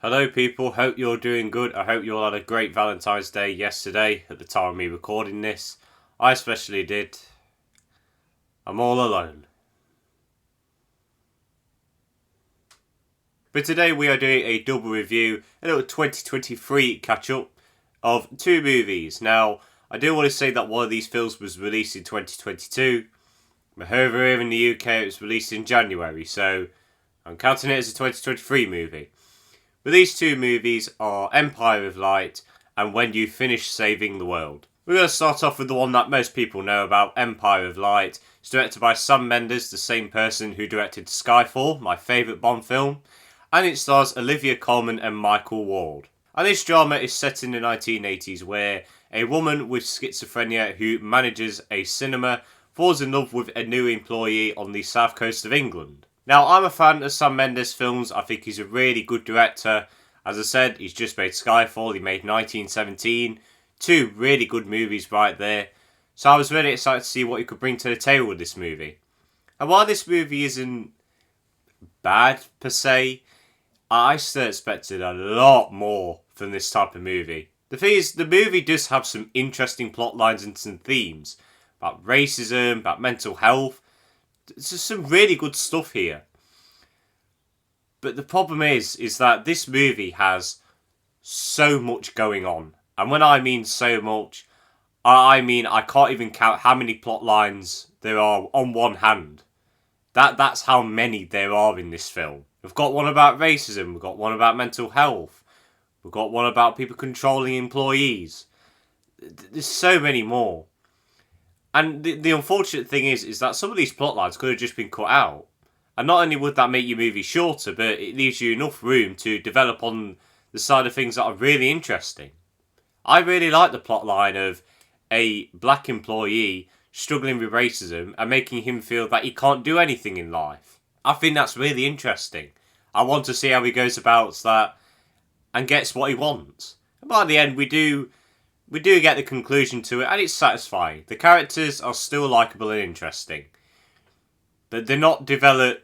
Hello people, hope you're doing good. I hope you all had a great Valentine's Day yesterday at the time of me recording this. I especially did. I'm all alone. But today we are doing a double review, a little 2023 catch-up of two movies. Now, I do want to say that one of these films was released in 2022, but over here in the UK it was released in January, so I'm counting it as a 2023 movie. But these two movies are Empire of Light and When You Finish Saving the World. We're going to start off with the one that most people know about, Empire of Light. It's directed by Sam Mendes, the same person who directed Skyfall, my favourite Bond film. And it stars Olivia Colman and Michael Ward. And this drama is set in the 1980s where a woman with schizophrenia who manages a cinema falls in love with a new employee on the south coast of England. Now, I'm a fan of Sam Mendes films. I think he's a really good director. As I said, he's just made Skyfall. He made 1917. Two really good movies right there. So I was really excited to see what he could bring to the table with this movie. And while this movie isn't bad, per se, I still expected a lot more from this type of movie. The thing is, the movie does have some interesting plot lines and some themes about racism, about mental health. There's just some really good stuff here. But the problem is that this movie has so much going on. And when I mean so much, I mean I can't even count how many plot lines there are on one hand. That's how many there are in this film. We've got one about racism, we've got one about mental health, we've got one about people controlling employees. There's so many more. And the unfortunate thing is that some of these plot lines could have just been cut out. And not only would that make your movie shorter, but it leaves you enough room to develop on the side of things that are really interesting. I really like the plot line of a black employee struggling with racism and making him feel that he can't do anything in life. I think that's really interesting. I want to see how he goes about that and gets what he wants. And by the end, we do get the conclusion to it, and it's satisfying. The characters are still likeable and interesting, but they're not developed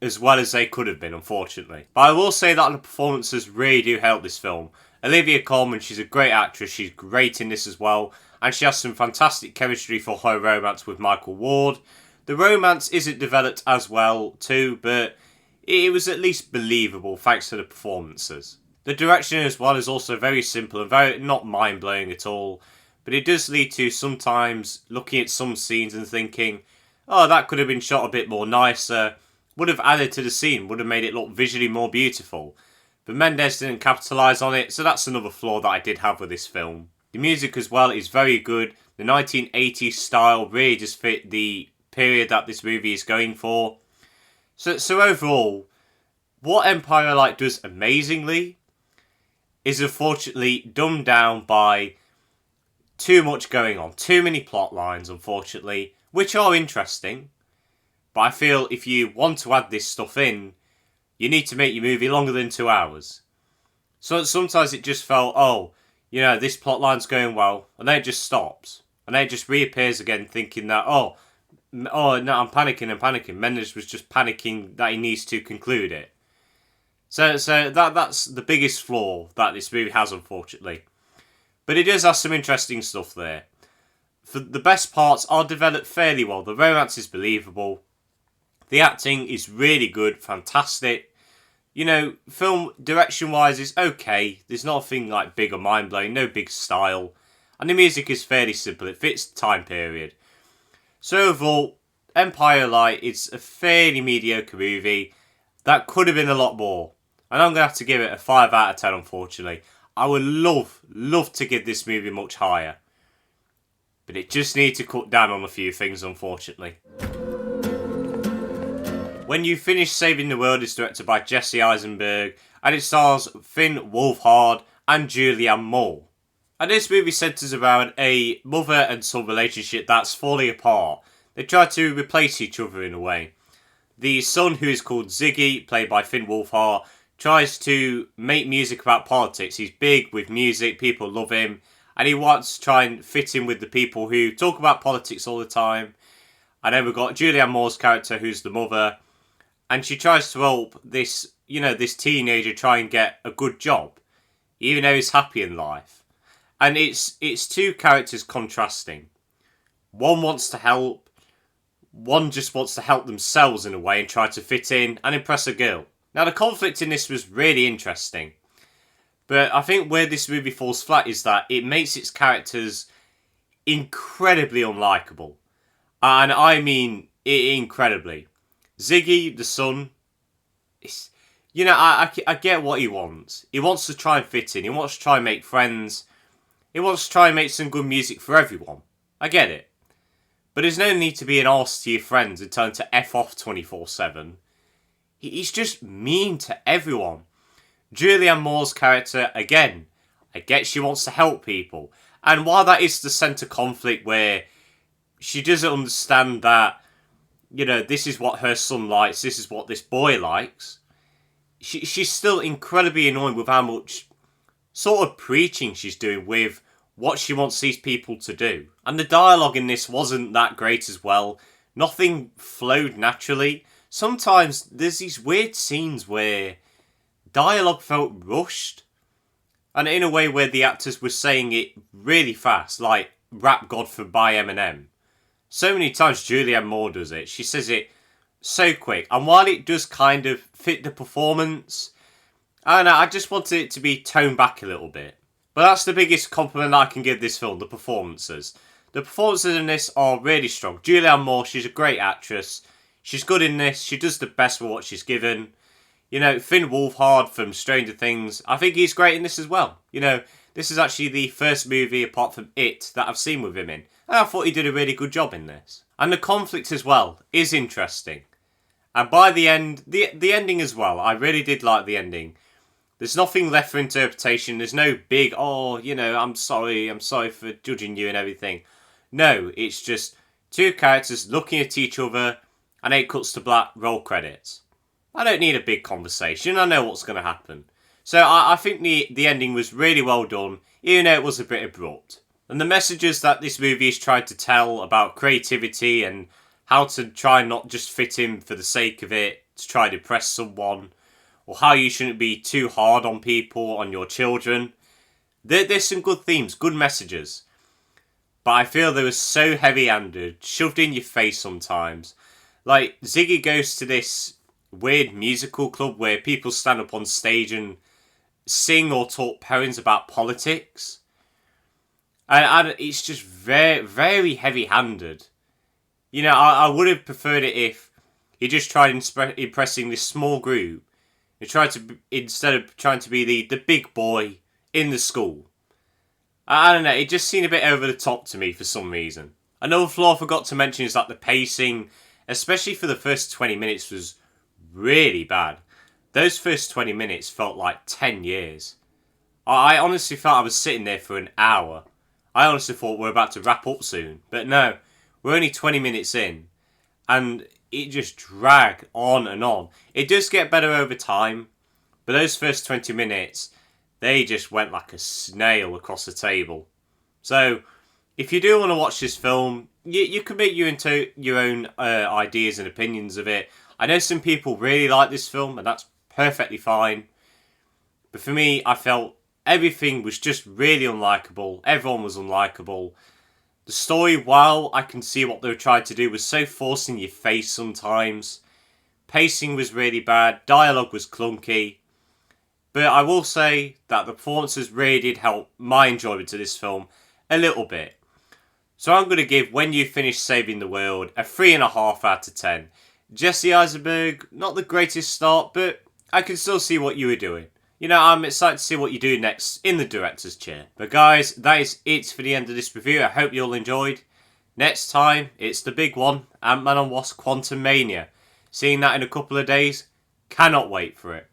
as well as they could have been, unfortunately. But I will say that the performances really do help this film. Olivia Colman, she's a great actress, she's great in this as well, and she has some fantastic chemistry for her romance with Michael Ward. The romance isn't developed as well too, but it was at least believable thanks to the performances. The direction as well is also very simple and very not mind-blowing at all. But it does lead to sometimes looking at some scenes and thinking, oh, that could have been shot a bit more nicer. Would have added to the scene, would have made it look visually more beautiful. But Mendes didn't capitalise on it, so that's another flaw that I did have with this film. The music as well is very good. The 1980s style really just fit the period that this movie is going for. So overall, what Empire Light does amazingly is unfortunately dumbed down by too much going on. Too many plot lines, unfortunately, which are interesting. But I feel if you want to add this stuff in, you need to make your movie longer than 2 hours. So sometimes it just felt, this plot line's going well, and then it just stops. And then it just reappears again thinking that, no, I'm panicking. Mendes was just panicking that he needs to conclude it. So that's the biggest flaw that this movie has, unfortunately. But it does have some interesting stuff there. For the best parts are developed fairly well. The romance is believable. The acting is really good, fantastic. Film direction-wise is okay. There's nothing like big or mind-blowing, no big style. And the music is fairly simple. It fits the time period. So overall, Empire Light is a fairly mediocre movie that could have been a lot more. And I'm going to have to give it a 5 out of 10, unfortunately. I would love to give this movie much higher. But it just needs to cut down on a few things, unfortunately. When You Finish Saving the World is directed by Jesse Eisenberg, and it stars Finn Wolfhard and Julianne Moore. And this movie centres around a mother and son relationship that's falling apart. They try to replace each other in a way. The son, who is called Ziggy, played by Finn Wolfhard, tries to make music about politics. He's big with music, people love him, and he wants to try and fit in with the people who talk about politics all the time. And then we've got Julianne Moore's character, who's the mother, and she tries to help this this teenager try and get a good job, even though he's happy in life. And it's two characters contrasting. One wants to help, one just wants to help themselves in a way and try to fit in and impress a girl. Now the conflict in this was really interesting. But I think where this movie falls flat is that it makes its characters incredibly unlikable. And I mean incredibly. Ziggy, the son, I get what he wants. He wants to try and fit in. He wants to try and make friends. He wants to try and make some good music for everyone. I get it. But there's no need to be an arse to your friends and tell them to F off 24/7. He's just mean to everyone. Julianne Moore's character, again, I get she wants to help people. And while that is the centre conflict where she doesn't understand that, this is what her son likes, this is what this boy likes, she's still incredibly annoying with how much sort of preaching she's doing with what she wants these people to do. And the dialogue in this wasn't that great as well. Nothing flowed naturally. Sometimes there's these weird scenes where dialogue felt rushed, and in a way where the actors were saying it really fast, like Rap God for by Eminem. So many times Julianne Moore does it. She says it so quick, and while it does kind of fit the performance, I just wanted it to be toned back a little bit. But that's the biggest compliment I can give this film, the performances. The performances in this are really strong. Julianne Moore, she's a great actress. She's good in this. She does the best with what she's given. Finn Wolfhard from Stranger Things, I think he's great in this as well. This is actually the first movie apart from It that I've seen with him in. And I thought he did a really good job in this. And the conflict as well is interesting. And by the end, the ending as well, I really did like the ending. There's nothing left for interpretation. There's no big, I'm sorry for judging you and everything. No, it's just two characters looking at each other and it cuts to black, roll credits. I don't need a big conversation. I know what's going to happen. So I think the ending was really well done, even though it was a bit abrupt. And the messages that this movie is trying to tell about creativity and how to try and not just fit in for the sake of it, to try to impress someone, or how you shouldn't be too hard on people, on your children. There's some good themes, good messages. But I feel they were so heavy-handed, shoved in your face sometimes. Like, Ziggy goes to this weird musical club where people stand up on stage and sing or talk poems about politics. And it's just very, very heavy-handed. I would have preferred it if he just tried impressing this small group. He tried to, instead of trying to be the big boy in the school. I don't know, it just seemed a bit over the top to me for some reason. Another flaw I forgot to mention is that the pacing, especially for the first 20 minutes, was really bad. Those first 20 minutes felt like 10 years. I honestly felt I was sitting there for an hour. I honestly thought we're about to wrap up soon. But no, we're only 20 minutes in. And it just dragged on and on. It does get better over time. But those first 20 minutes, they just went like a snail across the table. So, if you do want to watch this film, you can make you into your own ideas and opinions of it. I know some people really like this film, and that's perfectly fine. But for me, I felt everything was just really unlikable. Everyone was unlikable. The story, while I can see what they were trying to do, was so forced in your face sometimes. Pacing was really bad. Dialogue was clunky. But I will say that the performances really did help my enjoyment of this film a little bit. So I'm going to give When You Finish Saving the World a 3.5 out of 10. Jesse Eisenberg, not the greatest start, but I can still see what you were doing. I'm excited to see what you do next in the director's chair. But guys, that is it for the end of this review. I hope you all enjoyed. Next time, it's the big one, Ant-Man and Wasp Quantumania. Seeing that in a couple of days, cannot wait for it.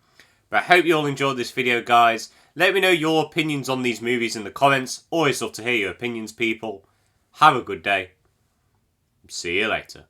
But I hope you all enjoyed this video, guys. Let me know your opinions on these movies in the comments. Always love to hear your opinions, people. Have a good day. See you later.